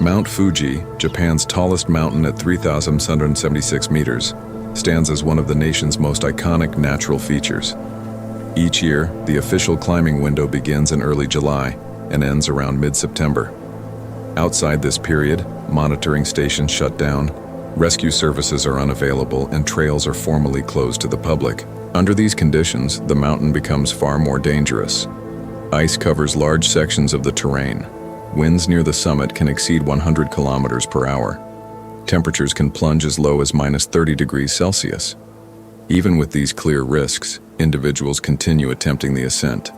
Mount Fuji, Japan's tallest mountain at 3,776 meters, stands as one of the nation's most iconic natural features. Each year, the official climbing window begins in early July and ends around mid-September. Outside this period, monitoring stations shut down, rescue services are unavailable, and trails are formally closed to the public. Under these conditions, the mountain becomes far more dangerous. Ice covers large sections of the terrain. Winds near the summit can exceed 100 kilometers per hour. Temperatures can plunge as low as -30 degrees Celsius. Even with these clear risks, individuals continue attempting the ascent.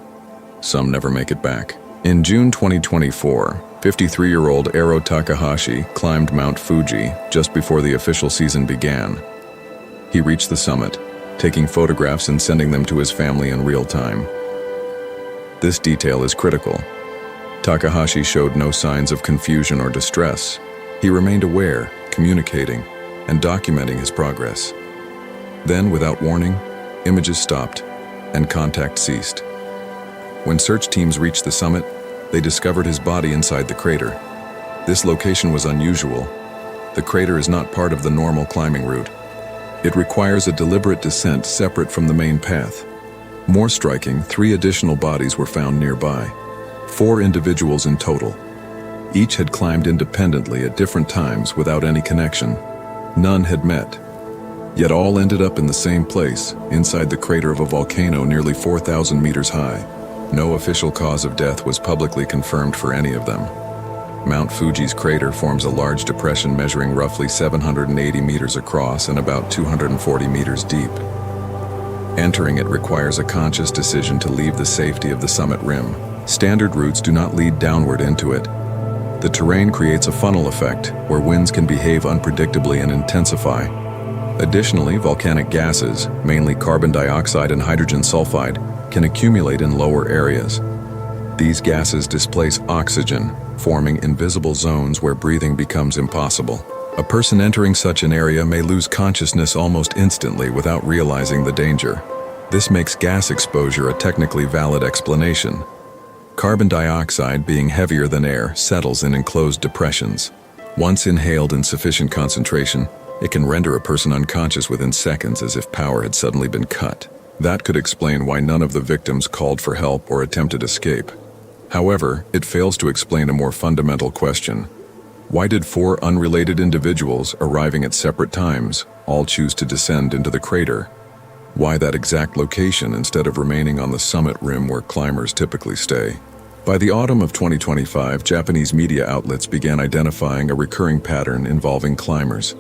Some never make it back. In June 2024, 53-year-old Ero Takahashi climbed Mount Fuji just before the official season began. He reached the summit, taking photographs and sending them to his family in real time. This detail is critical. Takahashi showed no signs of confusion or distress. He remained aware, communicating, and documenting his progress. Then, without warning, images stopped and contact ceased. When search teams reached the summit, they discovered his body inside the crater. This location was unusual. The crater is not part of the normal climbing route. It requires a deliberate descent separate from the main path. More striking, 3 additional bodies were found nearby. 4 individuals in total. Each had climbed independently at different times without any connection. None had met. Yet all ended up in the same place, inside the crater of a volcano nearly 4,000 meters high. No official cause of death was publicly confirmed for any of them. Mount Fuji's crater forms a large depression measuring roughly 780 meters across and about 240 meters deep. Entering it requires a conscious decision to leave the safety of the summit rim. Standard routes do not lead downward into it. The terrain creates a funnel effect, where winds can behave unpredictably and intensify. Additionally, volcanic gases, mainly carbon dioxide and hydrogen sulfide, can accumulate in lower areas. These gases displace oxygen, forming invisible zones where breathing becomes impossible. A person entering such an area may lose consciousness almost instantly without realizing the danger. This makes gas exposure a technically valid explanation. Carbon dioxide, being heavier than air, settles in enclosed depressions. Once inhaled in sufficient concentration, it can render a person unconscious within seconds, as if power had suddenly been cut. That could explain why none of the victims called for help or attempted escape. However, it fails to explain a more fundamental question. Why did 4 unrelated individuals arriving at separate times all choose to descend into the crater? Why that exact location instead of remaining on the summit rim where climbers typically stay? By the autumn of 2025, Japanese media outlets began identifying a recurring pattern involving climbers.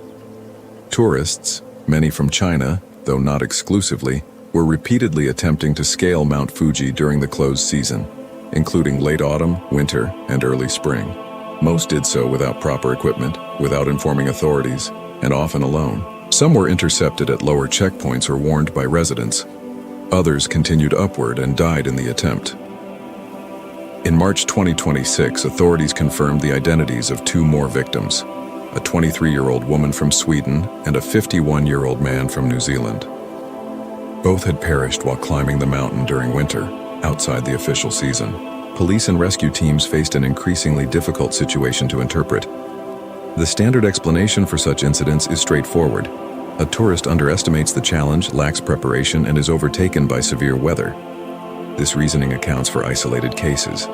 Tourists, many from China, though not exclusively, were repeatedly attempting to scale Mount Fuji during the closed season, including late autumn, winter, and early spring. Most did so without proper equipment, without informing authorities, and often alone. Some were intercepted at lower checkpoints or warned by residents. Others continued upward and died in the attempt. In March 2026, authorities confirmed the identities of 2 more victims, a 23-year-old woman from Sweden and a 51-year-old man from New Zealand. Both had perished while climbing the mountain during winter, outside the official season. Police and rescue teams faced an increasingly difficult situation to interpret. The standard explanation for such incidents is straightforward. A tourist underestimates the challenge, lacks preparation, and is overtaken by severe weather. This reasoning accounts for isolated cases.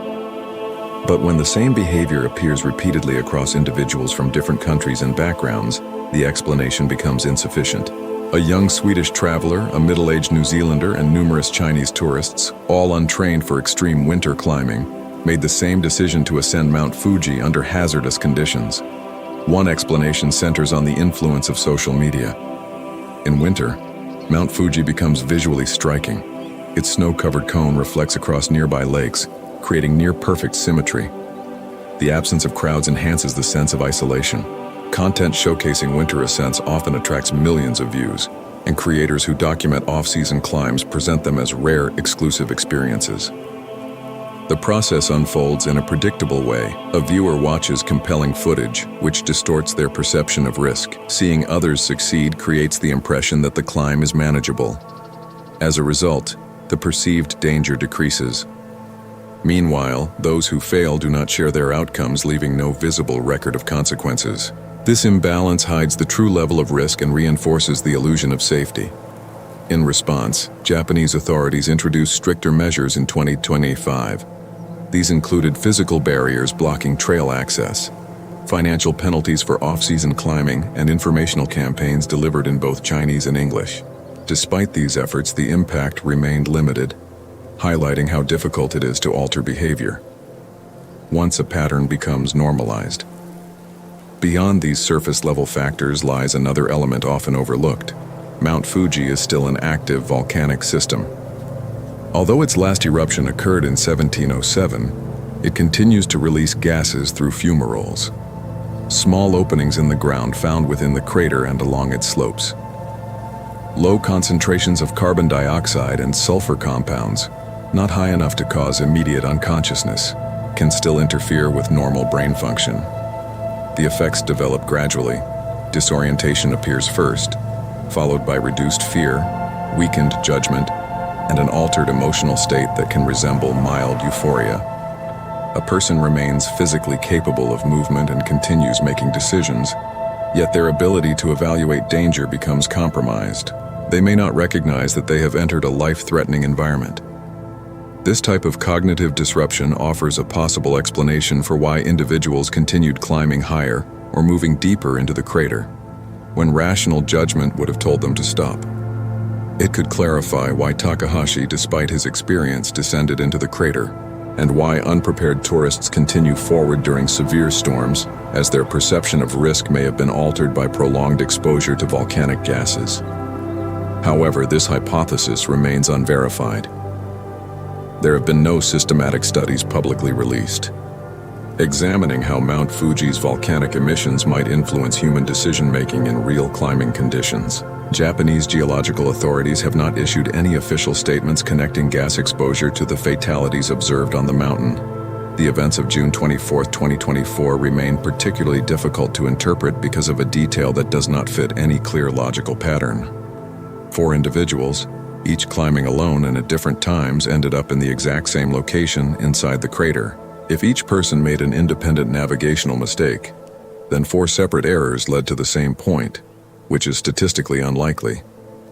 But when the same behavior appears repeatedly across individuals from different countries and backgrounds, the explanation becomes insufficient. A young Swedish traveler, a middle-aged New Zealander, and numerous Chinese tourists, all untrained for extreme winter climbing, made the same decision to ascend Mount Fuji under hazardous conditions. One explanation centers on the influence of social media. In winter, Mount Fuji becomes visually striking. Its snow-covered cone reflects across nearby lakes, creating near-perfect symmetry. The absence of crowds enhances the sense of isolation. Content showcasing winter ascents often attracts millions of views, and creators who document off-season climbs present them as rare, exclusive experiences. The process unfolds in a predictable way. A viewer watches compelling footage, which distorts their perception of risk. Seeing others succeed creates the impression that the climb is manageable. As a result, the perceived danger decreases. Meanwhile, those who fail do not share their outcomes, leaving no visible record of consequences. This imbalance hides the true level of risk and reinforces the illusion of safety. In response, Japanese authorities introduced stricter measures in 2025. These included physical barriers blocking trail access, financial penalties for off-season climbing, and informational campaigns delivered in both Chinese and English. Despite these efforts, the impact remained limited, highlighting how difficult it is to alter behavior once a pattern becomes normalized. Beyond these surface-level factors lies another element often overlooked. Mount Fuji is still an active volcanic system. Although its last eruption occurred in 1707, it continues to release gases through fumaroles, small openings in the ground found within the crater and along its slopes. Low concentrations of carbon dioxide and sulfur compounds, not high enough to cause immediate unconsciousness, can still interfere with normal brain function. The effects develop gradually. Disorientation appears first, followed by reduced fear, weakened judgment, and an altered emotional state that can resemble mild euphoria. A person remains physically capable of movement and continues making decisions, yet their ability to evaluate danger becomes compromised. They may not recognize that they have entered a life-threatening environment. This type of cognitive disruption offers a possible explanation for why individuals continued climbing higher or moving deeper into the crater, when rational judgment would have told them to stop. It could clarify why Takahashi, despite his experience, descended into the crater, and why unprepared tourists continue forward during severe storms, as their perception of risk may have been altered by prolonged exposure to volcanic gases. However, this hypothesis remains unverified. There have been no systematic studies publicly released examining how Mount Fuji's volcanic emissions might influence human decision-making in real climbing conditions. Japanese geological authorities have not issued any official statements connecting gas exposure to the fatalities observed on the mountain. The events of June 24, 2024 remain particularly difficult to interpret because of a detail that does not fit any clear logical pattern. 4 individuals, each climbing alone and at different times, ended up in the exact same location inside the crater. If each person made an independent navigational mistake, then 4 separate errors led to the same point, which is statistically unlikely.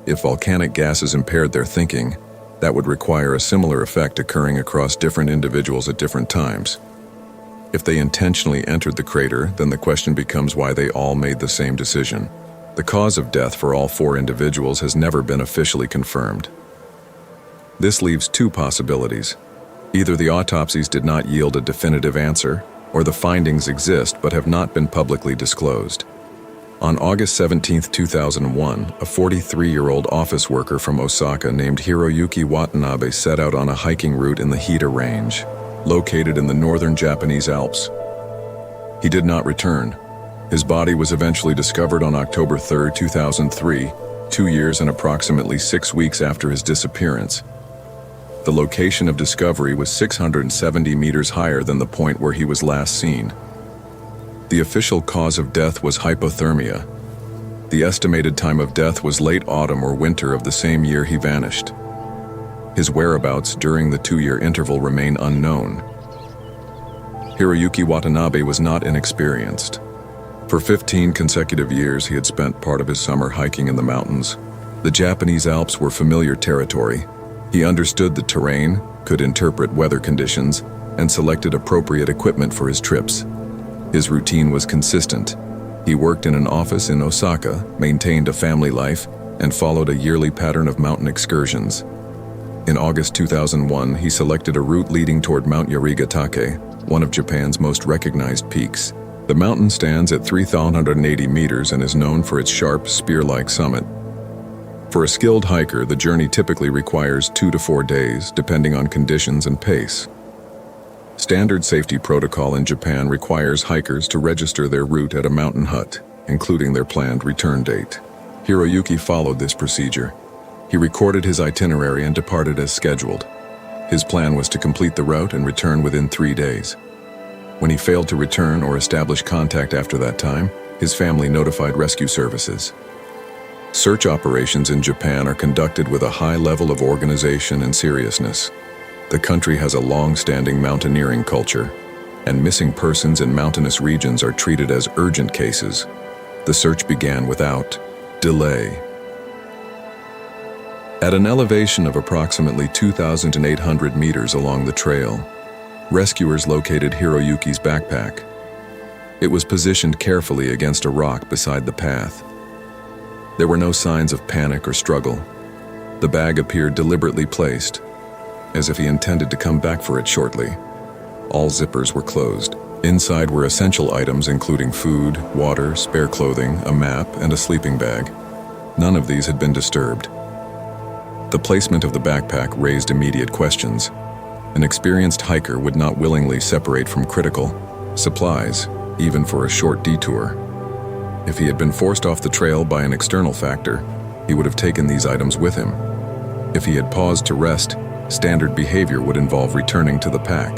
If volcanic gases impaired their thinking, that would require a similar effect occurring across different individuals at different times. If they intentionally entered the crater, then the question becomes why they all made the same decision. The cause of death for all 4 individuals has never been officially confirmed. This leaves 2 possibilities. Either the autopsies did not yield a definitive answer, or the findings exist but have not been publicly disclosed. On August 17, 2001, a 43-year-old office worker from Osaka named Hiroyuki Watanabe set out on a hiking route in the Hida Range, located in the northern Japanese Alps. He did not return. His body was eventually discovered on October 3, 2003, 2 years and approximately 6 weeks after his disappearance. The location of discovery was 670 meters higher than the point where he was last seen. The official cause of death was hypothermia. The estimated time of death was late autumn or winter of the same year he vanished. His whereabouts during the 2-year interval remain unknown. Hiroyuki Watanabe was not inexperienced. For 15 consecutive years, he had spent part of his summer hiking in the mountains. The Japanese Alps were familiar territory. He understood the terrain, could interpret weather conditions, and selected appropriate equipment for his trips. His routine was consistent. He worked in an office in Osaka, maintained a family life, and followed a yearly pattern of mountain excursions. In August 2001, he selected a route leading toward Mount Yarigatake, one of Japan's most recognized peaks. The mountain stands at 3,180 meters and is known for its sharp, spear-like summit. For a skilled hiker, the journey typically requires 2 to 4 days, depending on conditions and pace. Standard safety protocol in Japan requires hikers to register their route at a mountain hut, including their planned return date. Hiroyuki followed this procedure. He recorded his itinerary and departed as scheduled. His plan was to complete the route and return within 3 days. When he failed to return or establish contact after that time, his family notified rescue services. Search operations in Japan are conducted with a high level of organization and seriousness. The country has a long-standing mountaineering culture, and missing persons in mountainous regions are treated as urgent cases. The search began without delay. At an elevation of approximately 2,800 meters along the trail, rescuers located Hiroyuki's backpack. It was positioned carefully against a rock beside the path. There were no signs of panic or struggle. The bag appeared deliberately placed, as if he intended to come back for it shortly. All zippers were closed. Inside were essential items including food, water, spare clothing, a map, and a sleeping bag. None of these had been disturbed. The placement of the backpack raised immediate questions. An experienced hiker would not willingly separate from critical supplies, even for a short detour. If he had been forced off the trail by an external factor, he would have taken these items with him. If he had paused to rest, standard behavior would involve returning to the pack.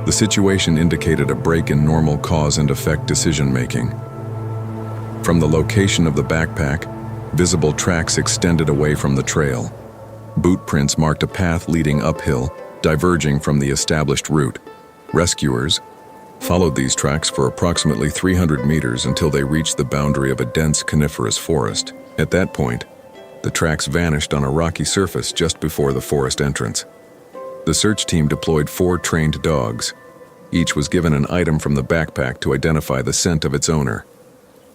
The situation indicated a break in normal cause and effect decision-making. From the location of the backpack, visible tracks extended away from the trail. Boot prints marked a path leading uphill, diverging from the established route. Rescuers followed these tracks for approximately 300 meters until they reached the boundary of a dense coniferous forest. At that point, the tracks vanished on a rocky surface just before the forest entrance. The search team deployed 4 trained dogs. Each was given an item from the backpack to identify the scent of its owner.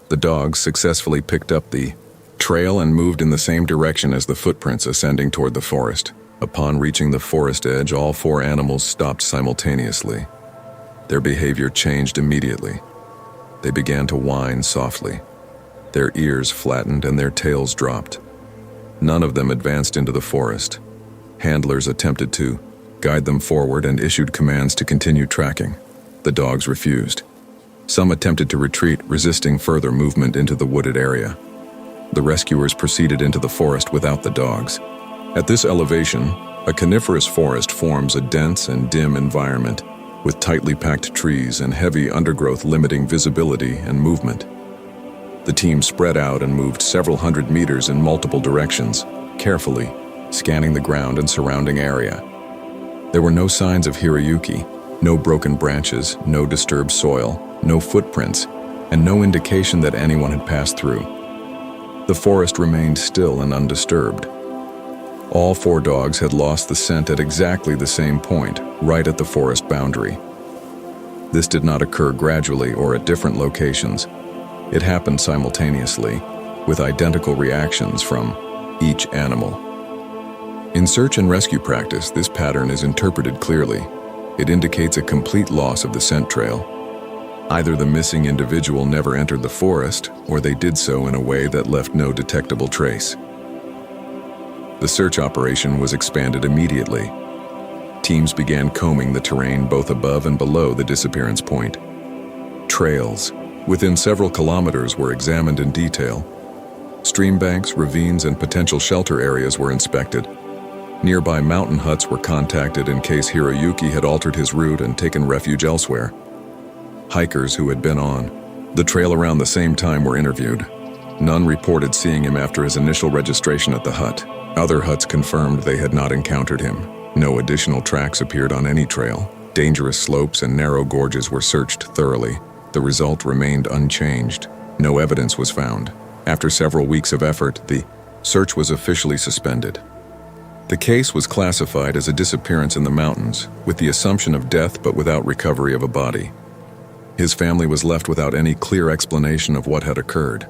The dogs successfully picked up the trail and moved in the same direction as the footprints ascending toward the forest. Upon reaching the forest edge, all 4 animals stopped simultaneously. Their behavior changed immediately. They began to whine softly. Their ears flattened and their tails dropped. None of them advanced into the forest. Handlers attempted to guide them forward and issued commands to continue tracking. The dogs refused. Some attempted to retreat, resisting further movement into the wooded area. The rescuers proceeded into the forest without the dogs. At this elevation, a coniferous forest forms a dense and dim environment, with tightly packed trees and heavy undergrowth limiting visibility and movement. The team spread out and moved several hundred meters in multiple directions, carefully scanning the ground and surrounding area. There were no signs of Hiroyuki, no broken branches, no disturbed soil, no footprints, and no indication that anyone had passed through. The forest remained still and undisturbed. All 4 dogs had lost the scent at exactly the same point, right at the forest boundary. This did not occur gradually or at different locations. It happened simultaneously, with identical reactions from each animal. In search and rescue practice, this pattern is interpreted clearly. It indicates a complete loss of the scent trail. Either the missing individual never entered the forest, or they did so in a way that left no detectable trace. The search operation was expanded immediately. Teams began combing the terrain both above and below the disappearance point. Trails within several kilometers were examined in detail. Stream banks, ravines, and potential shelter areas were inspected. Nearby mountain huts were contacted in case Hiroyuki had altered his route and taken refuge elsewhere. Hikers who had been on the trail around the same time were interviewed. None reported seeing him after his initial registration at the hut. Other huts confirmed they had not encountered him. No additional tracks appeared on any trail. Dangerous slopes and narrow gorges were searched thoroughly. The result remained unchanged. No evidence was found. After several weeks of effort, the search was officially suspended. The case was classified as a disappearance in the mountains, with the assumption of death but without recovery of a body. His family was left without any clear explanation of what had occurred.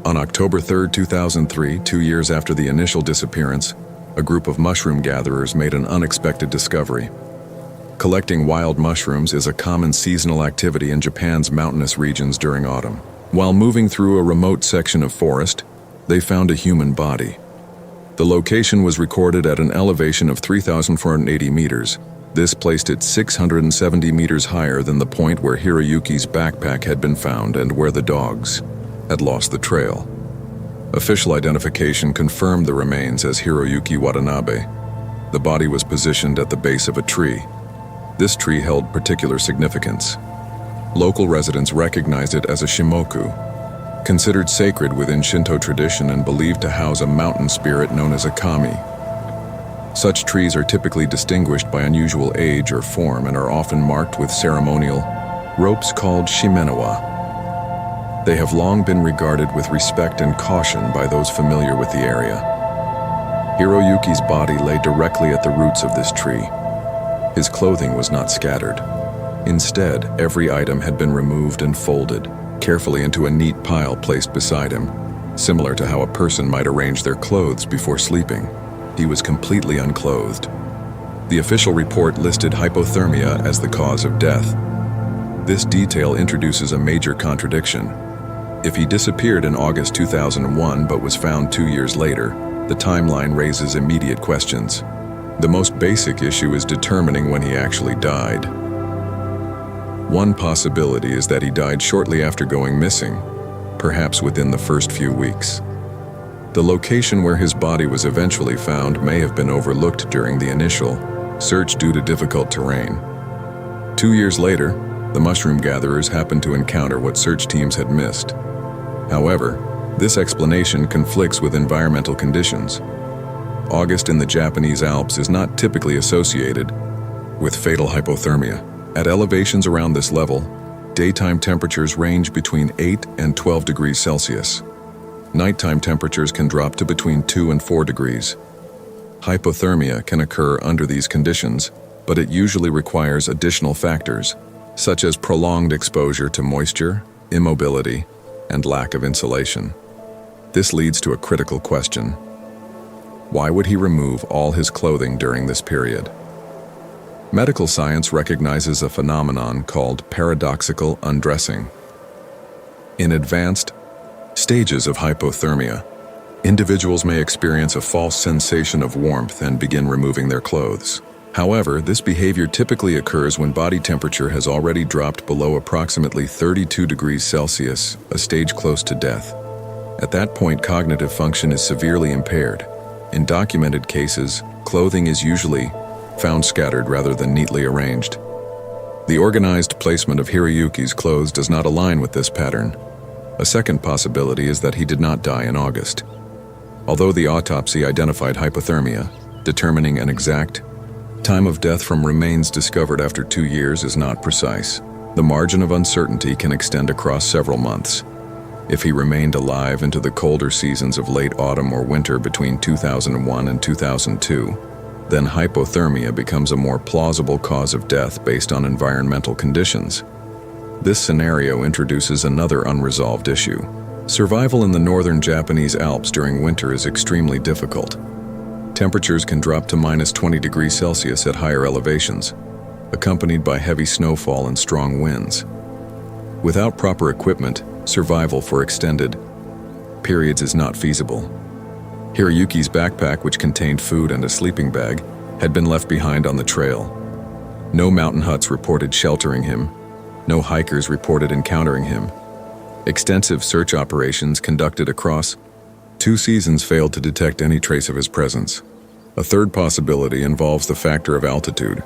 On October 3, 2003, 2 years after the initial disappearance, a group of mushroom gatherers made an unexpected discovery. Collecting wild mushrooms is a common seasonal activity in Japan's mountainous regions during autumn. While moving through a remote section of forest, they found a human body. The location was recorded at an elevation of 3,480 meters. This placed it 670 meters higher than the point where Hiroyuki's backpack had been found and where the dogs had lost the trail. Official identification confirmed the remains as Hiroyuki Watanabe. The body was positioned at the base of a tree. This tree held particular significance. Local residents recognized it as a shimoku, considered sacred within Shinto tradition and believed to house a mountain spirit known as a kami. Such trees are typically distinguished by unusual age or form and are often marked with ceremonial ropes called shimenawa. They have long been regarded with respect and caution by those familiar with the area. Hiroyuki's body lay directly at the roots of this tree. His clothing was not scattered. Instead, every item had been removed and folded, carefully into a neat pile placed beside him, similar to how a person might arrange their clothes before sleeping. He was completely unclothed. The official report listed hypothermia as the cause of death. This detail introduces a major contradiction. If he disappeared in August 2001 but was found 2 years later, the timeline raises immediate questions. The most basic issue is determining when he actually died. One possibility is that he died shortly after going missing, perhaps within the first few weeks. The location where his body was eventually found may have been overlooked during the initial search due to difficult terrain. 2 years later, the mushroom gatherers happened to encounter what search teams had missed. However, this explanation conflicts with environmental conditions. August in the Japanese Alps is not typically associated with fatal hypothermia. At elevations around this level, daytime temperatures range between 8 and 12 degrees Celsius. Nighttime temperatures can drop to between 2 and 4 degrees. Hypothermia can occur under these conditions, but it usually requires additional factors, such as prolonged exposure to moisture, immobility, and lack of insulation. This leads to a critical question. Why would he remove all his clothing during this period? Medical science recognizes a phenomenon called paradoxical undressing. In advanced stages of hypothermia, individuals may experience a false sensation of warmth and begin removing their clothes. However, this behavior typically occurs when body temperature has already dropped below approximately 32 degrees Celsius, a stage close to death. At that point, cognitive function is severely impaired. In documented cases, clothing is usually found scattered rather than neatly arranged. The organized placement of Hiroyuki's clothes does not align with this pattern. A second possibility is that he did not die in August. Although the autopsy identified hypothermia, determining an exact time of death from remains discovered after 2 years is not precise. The margin of uncertainty can extend across several months. If he remained alive into the colder seasons of late autumn or winter between 2001 and 2002, then hypothermia becomes a more plausible cause of death based on environmental conditions. This scenario introduces another unresolved issue. Survival in the northern Japanese Alps during winter is extremely difficult. Temperatures can drop to -20 degrees Celsius at higher elevations, accompanied by heavy snowfall and strong winds. Without proper equipment, survival for extended periods is not feasible. Hiroyuki's backpack, which contained food and a sleeping bag, had been left behind on the trail. No mountain huts reported sheltering him. No hikers reported encountering him. Extensive search operations conducted across 2 seasons failed to detect any trace of his presence. A third possibility involves the factor of altitude.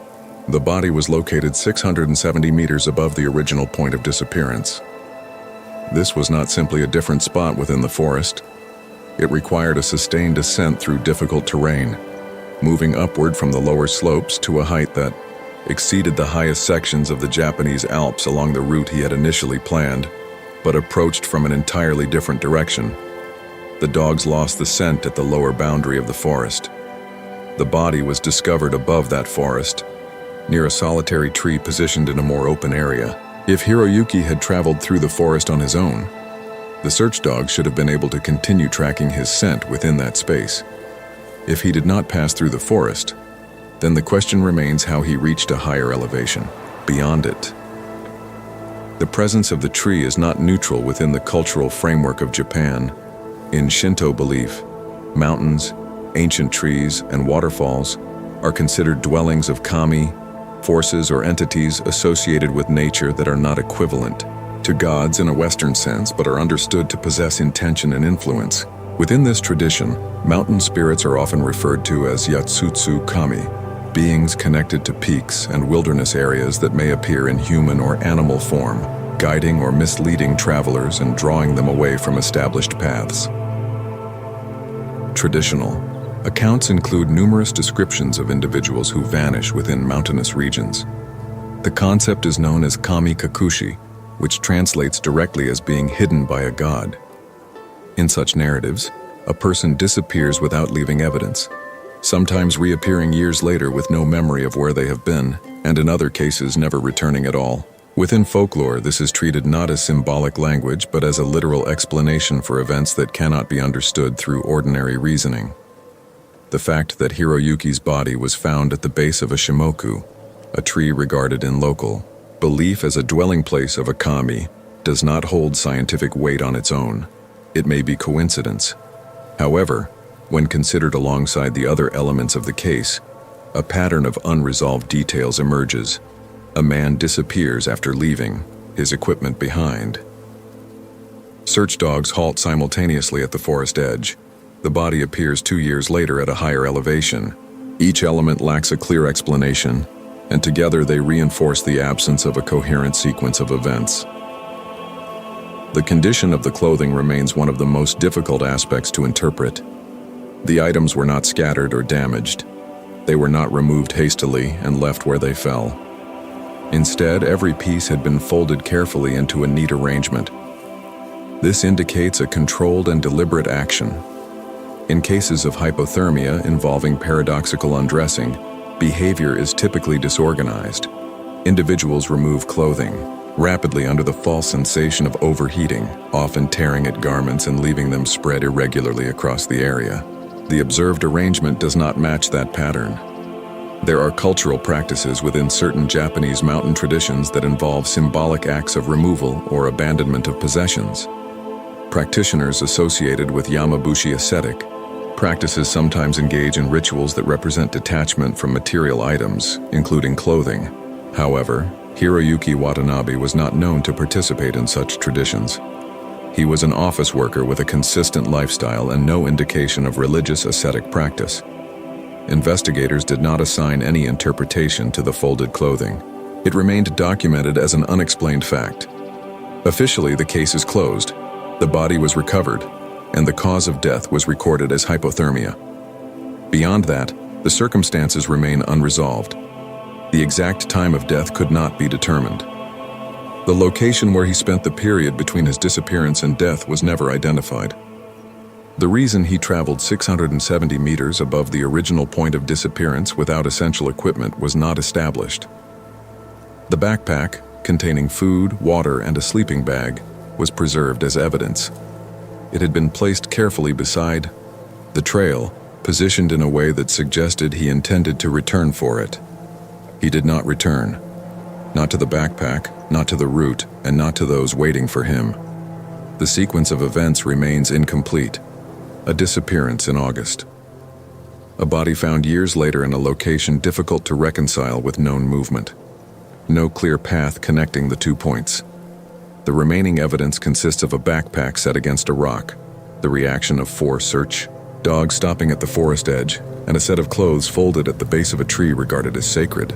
The body was located 670 meters above the original point of disappearance. This was not simply a different spot within the forest. It required a sustained descent through difficult terrain, moving upward from the lower slopes to a height that exceeded the highest sections of the Japanese Alps along the route he had initially planned, but approached from an entirely different direction. The dogs lost the scent at the lower boundary of the forest. The body was discovered above that forest, near a solitary tree positioned in a more open area. If Hiroyuki had traveled through the forest on his own, the search dogs should have been able to continue tracking his scent within that space. If he did not pass through the forest, then the question remains how he reached a higher elevation, beyond it. The presence of the tree is not neutral within the cultural framework of Japan. In Shinto belief, mountains, ancient trees, and waterfalls are considered dwellings of kami, forces or entities associated with nature that are not equivalent to gods in a Western sense, but are understood to possess intention and influence. Within this tradition, mountain spirits are often referred to as yatsutsu kami, beings connected to peaks and wilderness areas that may appear in human or animal form, guiding or misleading travelers and drawing them away from established paths. Traditional Accounts include numerous descriptions of individuals who vanish within mountainous regions. The concept is known as kami kakushi, which translates directly as being hidden by a god. In such narratives, a person disappears without leaving evidence, sometimes reappearing years later with no memory of where they have been, and in other cases never returning at all. Within folklore, this is treated not as symbolic language but as a literal explanation for events that cannot be understood through ordinary reasoning. The fact that Hiroyuki's body was found at the base of a shimoku, a tree regarded in local belief as a dwelling place of a kami, does not hold scientific weight on its own. It may be coincidence. However, when considered alongside the other elements of the case, a pattern of unresolved details emerges. A man disappears after leaving his equipment behind. Search dogs halt simultaneously at the forest edge. The body appears 2 years later at a higher elevation. Each element lacks a clear explanation, and together they reinforce the absence of a coherent sequence of events. The condition of the clothing remains one of the most difficult aspects to interpret. The items were not scattered or damaged. They were not removed hastily and left where they fell. Instead, every piece had been folded carefully into a neat arrangement. This indicates a controlled and deliberate action. In cases of hypothermia involving paradoxical undressing, behavior is typically disorganized. Individuals remove clothing rapidly under the false sensation of overheating, often tearing at garments and leaving them spread irregularly across the area. The observed arrangement does not match that pattern. There are cultural practices within certain Japanese mountain traditions that involve symbolic acts of removal or abandonment of possessions. Practitioners associated with Yamabushi ascetic practices sometimes engage in rituals that represent detachment from material items, including clothing. However, Hiroyuki Watanabe was not known to participate in such traditions. He was an office worker with a consistent lifestyle and no indication of religious ascetic practice. Investigators did not assign any interpretation to the folded clothing. It remained documented as an unexplained fact. Officially, the case is closed. The body was recovered, and the cause of death was recorded as hypothermia. Beyond that, the circumstances remain unresolved. The exact time of death could not be determined. The location where he spent the period between his disappearance and death was never identified. The reason he traveled 670 meters above the original point of disappearance without essential equipment was not established. The backpack, containing food, water, and a sleeping bag, was preserved as evidence. It had been placed carefully beside the trail, positioned in a way that suggested he intended to return for it. He did not return. Not to the backpack, not to the route, and not to those waiting for him. The sequence of events remains incomplete. A disappearance in August. A body found years later in a location difficult to reconcile with known movement. No clear path connecting the 2 points. The remaining evidence consists of a backpack set against a rock, the reaction of 4 search dogs stopping at the forest edge, and a set of clothes folded at the base of a tree regarded as sacred.